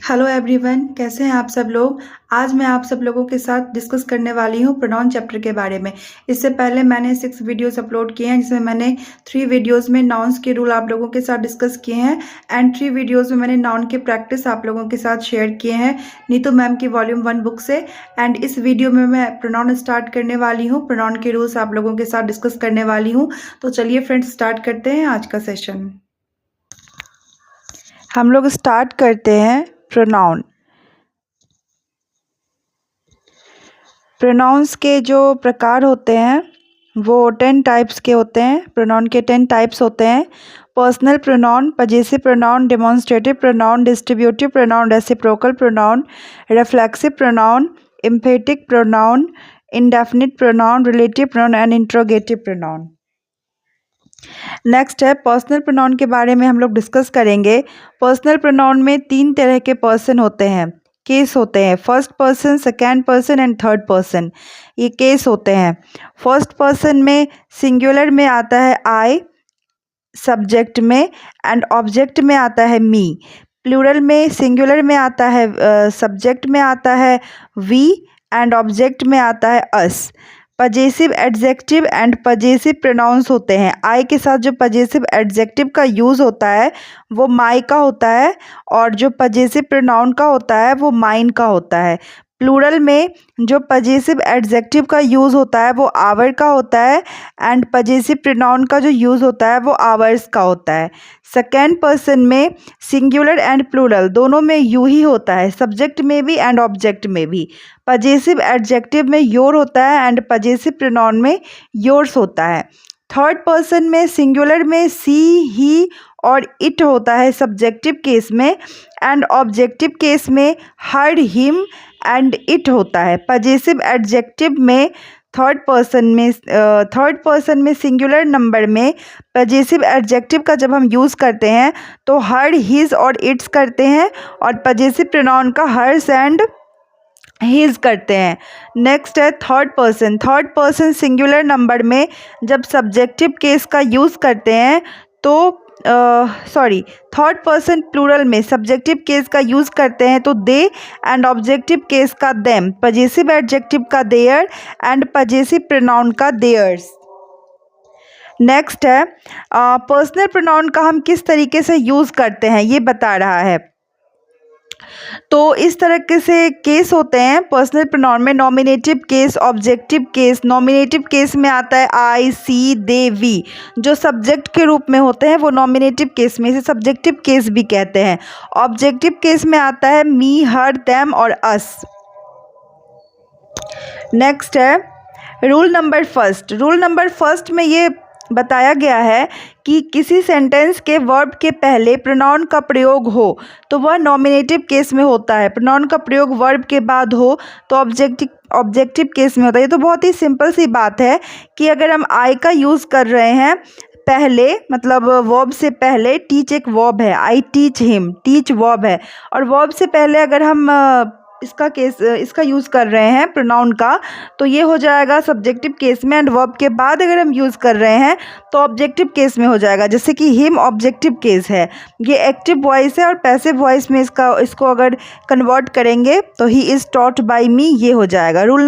Hello everyone, कैसे हैं आप सब लोग। आज मैं आप सब लोगों के साथ डिस्कस करने वाली हूँ प्रोनाउन चैप्टर के बारे में। इससे पहले मैंने 6 वीडियोस अपलोड किए हैं, जिसमें मैंने 3 वीडियोस में नाउन्स के रूल आप लोगों के साथ डिस्कस किए हैं एंड 3 वीडियोस में मैंने नाउन के प्रैक्टिस आप लोगों के साथ शेयर किए हैं नीतू मैम की वॉल्यूम 1 बुक से। एंड इस वीडियो में मैं प्रोनाउन स्टार्ट करने वाली हूँ, प्रोनाउन के रूल्स आप लोगों के साथ डिस्कस करने वाली हूँ। तो चलिए फ्रेंड्स, स्टार्ट करते हैं आज का सेशन। हम लोग स्टार्ट करते हैं प्रोनाउन। प्रोनाउंस के जो प्रकार होते हैं वो 10 टाइप्स के होते हैं। प्रोनाउन के 10 टाइप्स होते हैं। Personal pronoun, possessive pronoun, demonstrative pronoun, distributive pronoun, reciprocal pronoun, reflexive pronoun, emphatic pronoun, indefinite pronoun, relative pronoun and interrogative pronoun. Next है पर्सनल प्रोनाउन के बारे में हम लोग डिस्कस करेंगे। पर्सनल प्रोनाउन में 3 तरह के पर्सन होते हैं, केस होते हैं। First person, second person and third person, ये केस होते हैं। फर्स्ट पर्सन में सिंगुलर में आता है आई, सब्जेक्ट में, एंड ऑब्जेक्ट में आता है मी। प्लूरल में सिंगुलर में आता है सब्जेक्ट में आता है वी एंड ऑब्जेक्ट में आता है us. Possessive adjective and possessive pronouns होते हैं। आई के साथ जो पजेसिव एडजेक्टिव का यूज़ होता है वो माई का होता है, और जो पजेसिव प्रोनाउन का होता है वो माइन का होता है। प्लूरल में जो पजेसिव एडजेक्टिव का यूज़ होता है वो आवर का होता है, एंड पजेसिव प्रोनाउन का जो यूज़ होता है वो आवर्स का होता है। सेकेंड पर्सन में सिंगुलर एंड प्लूरल दोनों में यू ही होता है, सब्जेक्ट में भी एंड ऑब्जेक्ट में भी। पजेसिव एडजेक्टिव में योर होता है एंड पजेसिव प्रोनाउन में योर्स होता है। थर्ड पर्सन में सिंगुलर में सी, ही और इट होता है सब्जेक्टिव केस में, एंड ऑब्जेक्टिव केस में हर, हिम एंड इट होता है। पजेसिव एडजेक्टिव में थर्ड पर्सन में सिंगुलर नंबर में पजेसिव एडजेक्टिव का जब हम यूज़ करते हैं तो हर, हिज और इट्स करते हैं, और पजेसिव प्रोनाउन का हर्स एंड हीज करते हैं। नेक्स्ट है थर्ड पर्सन सिंगुलर नंबर में जब सब्जेक्टिव केस का यूज़ करते हैं तो थर्ड पर्सन प्लूरल में सब्जेक्टिव केस का यूज़ करते हैं तो दे, एंड ऑब्जेक्टिव केस का देम, पजेसिव एडजेक्टिव का देयर एंड पजेसिव प्रोनाउन का देयर्स। नेक्स्ट है पर्सनल प्रोनाउन का हम किस तरीके से यूज़ करते हैं ये बता रहा है। तो इस तरह के से केस होते हैं पर्सनल प्रोनाउन में। Nominative case, objective case. Nominative case में आता है आई, सी, दे, वी, जो सब्जेक्ट के रूप में होते हैं वो नॉमिनेटिव केस में, इसे सब्जेक्टिव केस भी कहते हैं। ऑब्जेक्टिव केस में आता है मी, हर, देम और अस। नेक्स्ट है रूल नंबर फर्स्ट में ये बताया गया है कि किसी सेंटेंस के वर्ब के पहले प्रोनाउन का प्रयोग हो तो वह नॉमिनेटिव केस में होता है। प्रोनाउन का प्रयोग वर्ब के बाद हो तो ऑब्जेक्टिव केस में होता है। ये तो बहुत ही सिंपल सी बात है कि अगर हम आई का यूज़ कर रहे हैं पहले, मतलब वर्ब से पहले, टीच एक वर्ब है, I teach him, teach verb है, और वर्ब से पहले अगर हम इसका यूज़ कर रहे हैं प्रोनाउन का तो ये हो जाएगा सब्जेक्टिव केस में, एंड वर्ब के बाद अगर हम यूज़ कर रहे हैं तो ऑब्जेक्टिव केस में हो जाएगा। जैसे कि हिम ऑब्जेक्टिव केस है, ये एक्टिव वॉइस है, और पैसिव वॉइस में इसको अगर कन्वर्ट करेंगे तो ही इज़ टॉट बाय मी, ये हो जाएगा। रूल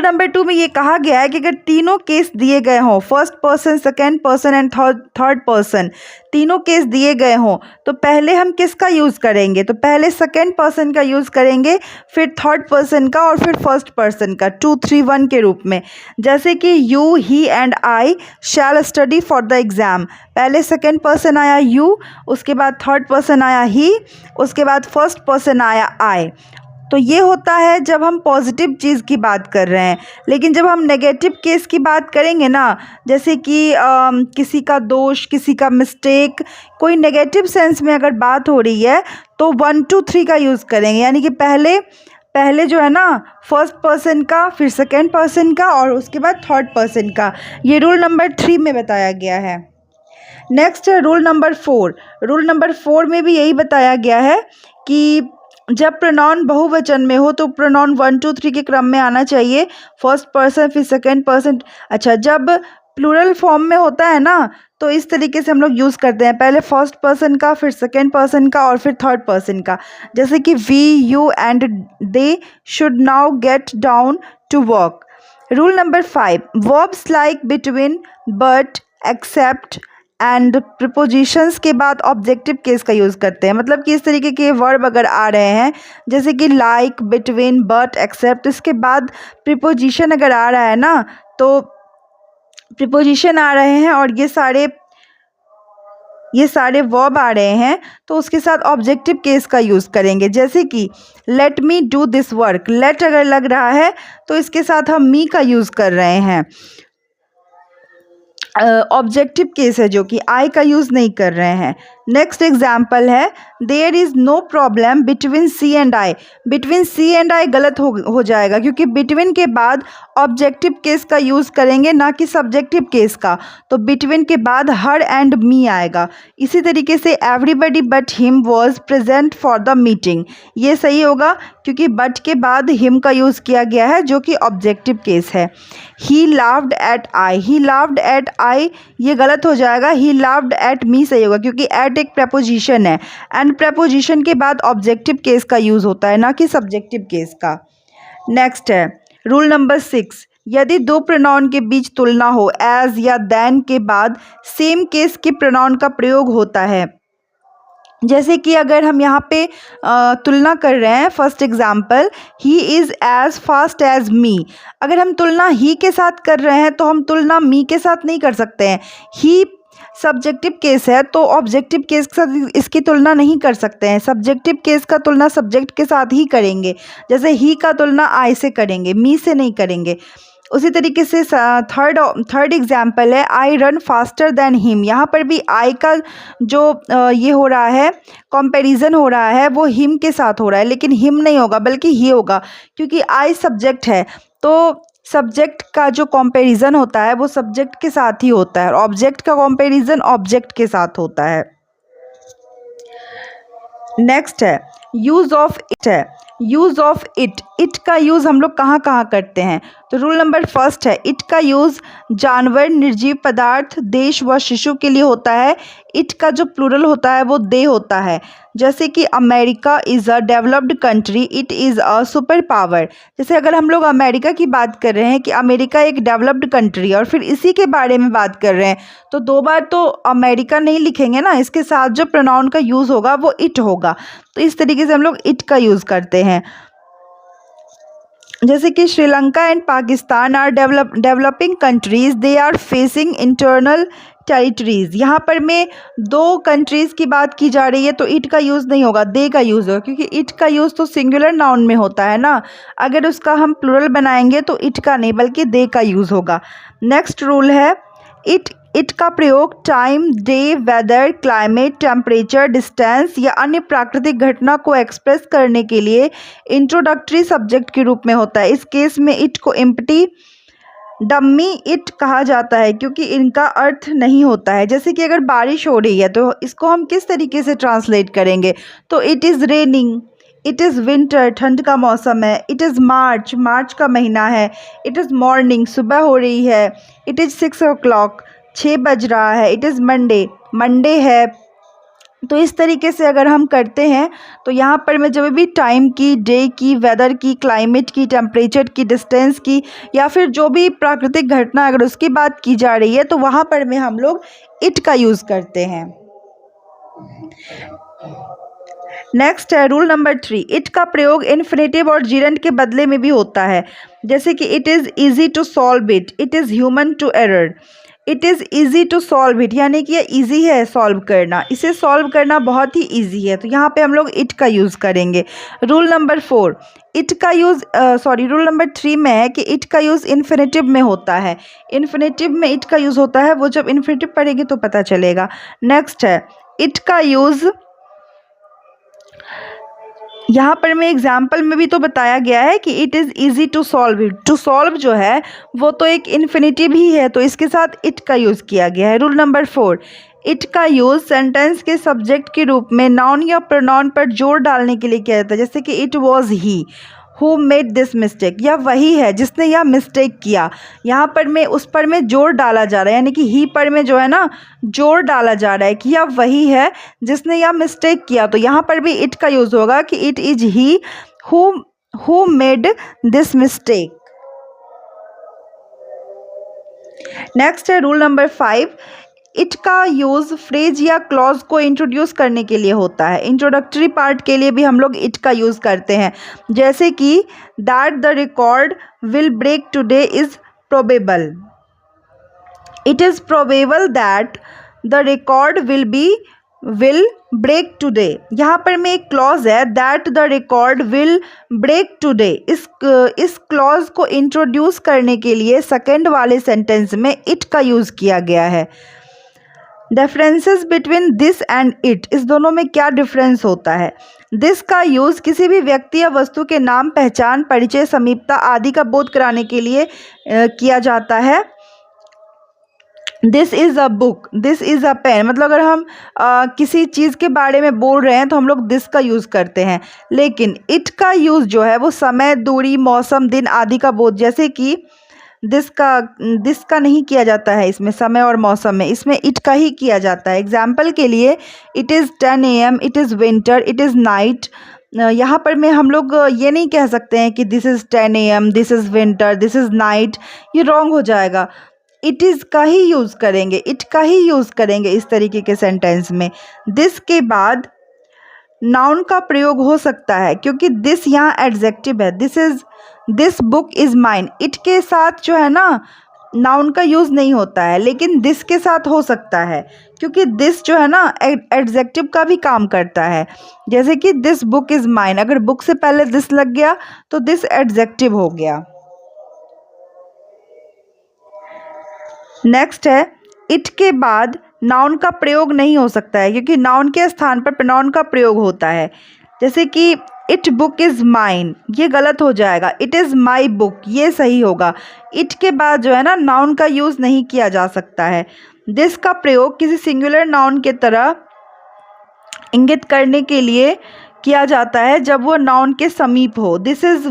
नंबर 2 में ये कहा गया है कि अगर तीनों केस दिए गए हों, first person, second person and third person, तीनों केस दिए गए हों तो पहले हम किसका यूज़ करेंगे, तो पहले सेकेंड पर्सन का यूज़ करेंगे, फिर थर्ड पर्सन का, और फिर फर्स्ट पर्सन का, 2, 3, 1 के रूप में। जैसे कि you, he and I shell study for the exam, पहले सेकेंड पर्सन आया यू, उसके बाद थर्ड पर्सन आया ही, उसके बाद फर्स्ट पर्सन आया आई। तो ये होता है जब हम पॉजिटिव चीज़ की बात कर रहे हैं। लेकिन जब हम नेगेटिव केस की बात करेंगे ना, जैसे कि किसी का दोष, किसी का मिस्टेक, कोई नेगेटिव सेंस में अगर बात हो रही है तो 1, 2, 3 का यूज़ करेंगे। यानी कि पहले जो है ना फर्स्ट पर्सन का, फिर सेकेंड पर्सन का, और उसके बाद थर्ड पर्सन का। ये रूल नंबर 3 में बताया गया है। नेक्स्ट है रूल नंबर 4 में भी यही बताया गया है कि जब प्रोनाउन बहुवचन में हो तो प्रोनाउन 1, 2, 3 के क्रम में आना चाहिए, फर्स्ट पर्सन फिर सेकेंड पर्सन। अच्छा, जब प्लूरल फॉर्म में होता है ना, तो इस तरीके से हम लोग यूज़ करते हैं, पहले फर्स्ट पर्सन का, फिर सेकेंड पर्सन का और फिर थर्ड पर्सन का। जैसे कि we, you and they should now get down to work. Rule number 5, verbs like between, but, except and prepositions के बाद ऑब्जेक्टिव केस का यूज़ करते हैं। मतलब कि इस तरीके के वर्ब अगर आ रहे हैं जैसे कि लाइक, बिटवीन, बट, एक्सेप्ट, इसके बाद प्रीपोजिशन अगर आ रहा है ना, तो प्रीपोजिशन आ रहे हैं और ये सारे वर्ब आ रहे हैं, तो उसके साथ ऑब्जेक्टिव केस का यूज़ करेंगे। जैसे कि let me do this work, let अगर लग रहा है तो इसके साथ हम मी का यूज़ कर रहे हैं। ऑब्जेक्टिव केस है जो कि आई का यूज़ नहीं कर रहे हैं। नेक्स्ट एग्जाम्पल है there is no problem between C and I. Between C and I गलत हो जाएगा, क्योंकि बिटवीन के बाद ऑब्जेक्टिव केस का यूज़ करेंगे, ना कि सब्जेक्टिव केस का। तो बिटवीन के बाद हर एंड मी आएगा। इसी तरीके से everybody but him was present for the meeting, ये सही होगा क्योंकि बट के बाद हिम का यूज़ किया गया है जो कि ऑब्जेक्टिव केस है। ही लाव्ड एट आई, ही लाव्ड एट आई ये गलत हो जाएगा, ही लाव्ड एट मी सही होगा, क्योंकि एट एक प्रपोजिशन है एंड प्रपोजिशन के बाद ऑब्जेक्टिव केस का यूज़ होता है, ना कि सब्जेक्टिव केस का। नेक्स्ट है रूल नंबर 6, यदि दो प्रोनाउन के बीच तुलना हो, एज या देन के बाद सेम केस के प्रोनाउन का प्रयोग होता है। जैसे कि अगर हम यहाँ पे तुलना कर रहे हैं, first example he is as fast as me, अगर हम तुलना ही के साथ कर रहे हैं तो हम तुलना मी के साथ नहीं कर सकते हैं। ही सब्जेक्टिव केस है तो ऑब्जेक्टिव केस के साथ इसकी तुलना नहीं कर सकते हैं। सब्जेक्टिव केस का तुलना सब्जेक्ट के साथ ही करेंगे, जैसे ही का तुलना आई से करेंगे, मी से नहीं करेंगे। उसी तरीके से थर्ड एग्जाम्पल है I run faster than him, यहाँ पर भी आई का जो ये हो रहा है कंपैरिजन हो रहा है वो हिम के साथ हो रहा है, लेकिन हिम नहीं होगा बल्कि ही होगा, क्योंकि आई सब्जेक्ट है। तो सब्जेक्ट का जो कंपैरिजन होता है वो सब्जेक्ट के साथ ही होता है और ऑब्जेक्ट का कंपैरिजन ऑब्जेक्ट के साथ होता है। नेक्स्ट है यूज़ ऑफ इट है, यूज़ ऑफ इट, इट का यूज़ हम लोग कहाँ कहाँ करते हैं। तो रूल नंबर 1 है इट का यूज़ जानवर, निर्जीव पदार्थ, देश व शिशु के लिए होता है। इट का जो प्लूरल होता है वो दे होता है। जैसे कि America is a developed country, it is a super power. जैसे अगर हम लोग अमेरिका की बात कर रहे हैं कि अमेरिका एक डेवलप्ड कंट्री और फिर इसी के बारे में बात कर रहे हैं, तो 2 बार तो अमेरिका नहीं लिखेंगे ना, इसके साथ जो प्रोनाउन का यूज़ होगा वो इट होगा। तो इस तरीके से हम लोग इट का यूज़ करते हैं। जैसे कि Sri Lanka and Pakistan are developing countries, they are facing internal territories. यहाँ पर में 2 कंट्रीज़ की बात की जा रही है तो इट का यूज़ नहीं होगा, दे का यूज़ होगा, क्योंकि इट का यूज़ तो सिंगुलर नाउन में होता है ना। अगर उसका हम प्लूरल बनाएंगे तो इट का नहीं बल्कि दे का यूज़ होगा। नेक्स्ट रूल है इट का प्रयोग time, day, weather, climate, temperature, distance या अन्य प्राकृतिक घटना को एक्सप्रेस करने के लिए इंट्रोडक्टरी सब्जेक्ट के रूप में होता है। इस केस में इट को एम्प्टी डम्मी इट कहा जाता है क्योंकि इनका अर्थ नहीं होता है। जैसे कि अगर बारिश हो रही है तो इसको हम किस तरीके से ट्रांसलेट करेंगे, तो it is raining, it is winter, ठंड का मौसम है, इट इज़ मार्च, मार्च का महीना है, इट इज़ मॉर्निंग, सुबह हो रही है, इट इज़ 6 o'clock, 6 बज रहा है, इट इज़ मंडे, मंडे है। तो इस तरीके से अगर हम करते हैं तो यहाँ पर मैं जब भी टाइम की, डे की, वेदर की, क्लाइमेट की, टेम्परेचर की, डिस्टेंस की या फिर जो भी प्राकृतिक घटना अगर उसकी बात की जा रही है तो वहाँ पर में हम लोग इट का यूज़ करते हैं। नेक्स्ट है रूल नंबर 3, इट का प्रयोग इन्फिनेटिव और जीरेंट के बदले में भी होता है। जैसे कि it is easy to solve it, it is human to error. It is easy to solve it यानी कि ये ईजी है सॉल्व करना, इसे सॉल्व करना बहुत ही ईजी है, तो यहाँ पे हम लोग इट का यूज़ करेंगे। रूल नंबर 4, इट का यूज़ रूल नंबर 3 में है कि इट का यूज़ इन्फिनेटिव में होता है। इन्फिनेटिव में इट का यूज़ होता है, वो जब इन्फिनेटिव पढ़ेंगे तो पता चलेगा। नेक्स्ट है इट का यूज़, यहाँ पर मैं एग्जाम्पल में भी तो बताया गया है कि it is easy to solve it. To solve जो है वो तो एक इन्फिनेटिव ही है, तो इसके साथ इट का यूज़ किया गया है। रूल नंबर 4, इट का यूज़ सेंटेंस के सब्जेक्ट के रूप में नाउन या प्रोनाउन पर जोर डालने के लिए किया जाता है। जैसे कि it was he, who made this mistake, यह वही है जिसने यह मिस्टेक किया। यहाँ पर मैं उस पर में जोर डाला जा रहा है, यानी कि ही पर में जो है ना जोर डाला जा रहा है कि यह वही है जिसने यह मिस्टेक किया। तो यहाँ पर भी इट का यूज़ होगा कि it is he who made this mistake. Next है रूल नंबर 5। इट का यूज़ फ्रेज या क्लॉज को इंट्रोड्यूस करने के लिए होता है। इंट्रोडक्टरी पार्ट के लिए भी हम लोग इट का यूज़ करते हैं, जैसे कि that the record will break today is probable. It is probable that the record will break today. यहाँ पर में एक क्लॉज है that the record will break today. इस क्लॉज को इंट्रोड्यूस करने के लिए सेकंड वाले सेंटेंस में इट का यूज़ किया गया है। Differences between this and it, इस दोनों में क्या डिफरेंस होता है? दिस का यूज़ किसी भी व्यक्ति या वस्तु के नाम, पहचान, परिचय, समीपता आदि का बोध कराने के लिए किया जाता है। This is a book, this is a pen, मतलब अगर हम किसी चीज़ के बारे में बोल रहे हैं तो हम लोग दिस का यूज़ करते हैं। लेकिन इट का यूज़ जो है वो समय, दूरी, मौसम, दिन आदि का बोध, जैसे कि दिस का नहीं किया जाता है इसमें समय और मौसम में, इसमें इट का ही किया जाता है। एग्जाम्पल के लिए it is 10 AM, it is winter, it is night. यहाँ पर में हम लोग ये नहीं कह सकते हैं कि this is 10 AM, this is winter, this is night, ये रॉन्ग हो जाएगा। इट इज़ का ही यूज़ करेंगे, इट का ही यूज़ करेंगे इस तरीके के सेंटेंस में। दिस के बाद नाउन का प्रयोग हो सकता है, क्योंकि दिस यहाँ एडजेक्टिव है। This book is mine. It के साथ जो है ना नाउन का यूज़ नहीं होता है, लेकिन दिस के साथ हो सकता है, क्योंकि दिस जो है ना एडजेक्टिव का भी काम करता है। जैसे कि दिस बुक इज़ माइन, अगर बुक से पहले दिस लग गया तो दिस एडजेक्टिव हो गया। नेक्स्ट है इट के बाद नाउन का प्रयोग नहीं हो सकता है, क्योंकि नाउन के स्थान पर प्रोनाउन का प्रयोग होता है। जैसे कि इट बुक इज़ माइन, ये गलत हो जाएगा। इट इज़ माई बुक, ये सही होगा। इट के बाद जो है ना नाउन का यूज़ नहीं किया जा सकता है। दिस का प्रयोग किसी सिंगुलर नाउन के तरह इंगित करने के लिए किया जाता है जब वो नाउन के समीप हो। दिस इज़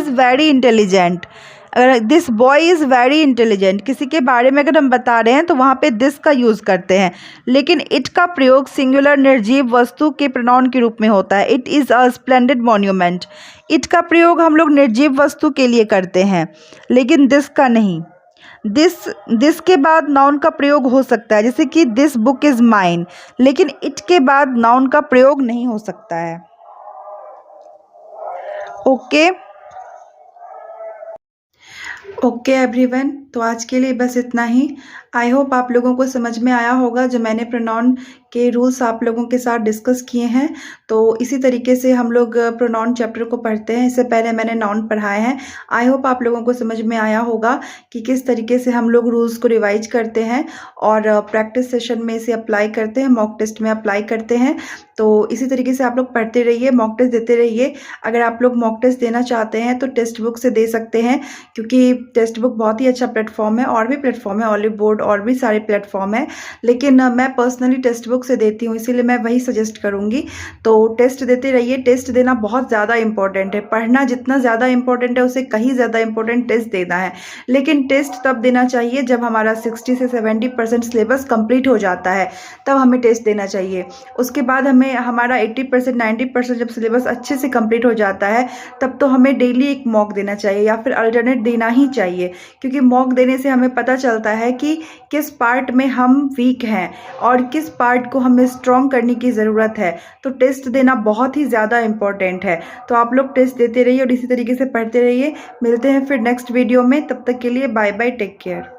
वेरी इंटेलिजेंट, अगर this boy is very intelligent, किसी के बारे में अगर हम बता रहे हैं तो वहाँ पे दिस का यूज़ करते हैं। लेकिन इट का प्रयोग सिंगुलर निर्जीव वस्तु के प्रोनाउन के रूप में होता है। It is a splendid monument, it का प्रयोग हम लोग निर्जीव वस्तु के लिए करते हैं, लेकिन दिस का नहीं। दिस के बाद नाउन का प्रयोग हो सकता है, जैसे कि दिस बुक इज़ माइन, लेकिन इट के बाद नाउन का प्रयोग नहीं हो सकता है। ओके एवरीवन, तो आज के लिए बस इतना ही। आई होप आप लोगों को समझ में आया होगा जो मैंने प्रोनाउन के रूल्स आप लोगों के साथ डिस्कस किए हैं। तो इसी तरीके से हम लोग प्रोनाउन चैप्टर को पढ़ते हैं। इससे पहले मैंने नाउन पढ़ाए हैं। आई होप आप लोगों को समझ में आया होगा कि किस तरीके से हम लोग रूल्स को रिवाइज करते हैं और प्रैक्टिस सेशन में इसे अप्लाई करते हैं, मॉक टेस्ट में अप्लाई करते हैं। तो इसी तरीके से आप लोग पढ़ते रहिए, मॉक टेस्ट देते रहिए। अगर आप लोग मॉक टेस्ट देना चाहते हैं तो टेक्स्ट बुक से दे सकते हैं, क्योंकि टेक्स्ट बुक बहुत ही अच्छा प्लेटफॉर्म है। और भी प्लेटफॉर्म है, ऑलिव बोर्ड और भी सारे प्लेटफॉर्म है, लेकिन मैं पर्सनली टेक्स्ट बुक से देती हूँ, इसीलिए मैं वही सजेस्ट करूँगी। तो टेस्ट देते रहिए। टेस्ट देना बहुत ज़्यादा इंपॉर्टेंट है। पढ़ना जितना ज़्यादा इंपॉर्टेंट है उससे कहीं ज़्यादा इंपॉर्टेंट टेस्ट देना है। लेकिन टेस्ट तब देना चाहिए जब हमारा 60 से 70% सिलेबस कंप्लीट हो जाता है, तब हमें टेस्ट देना चाहिए। उसके बाद हमें हमारा 80% 90% जब सिलेबस अच्छे से कंप्लीट हो जाता है, तब तो हमें डेली एक मॉक देना चाहिए या फिर अल्टरनेट देना ही चाहिए, क्योंकि मॉक देने से हमें पता चलता है कि किस पार्ट में हम वीक हैं और किस पार्ट को हमें स्ट्रॉन्ग करने की ज़रूरत है। तो टेस्ट देना बहुत ही ज़्यादा इम्पॉर्टेंट है। तो आप लोग टेस्ट देते रहिए और इसी तरीके से पढ़ते रहिए। मिलते हैं फिर नेक्स्ट वीडियो में, तब तक के लिए बाय बाय, टेक केयर।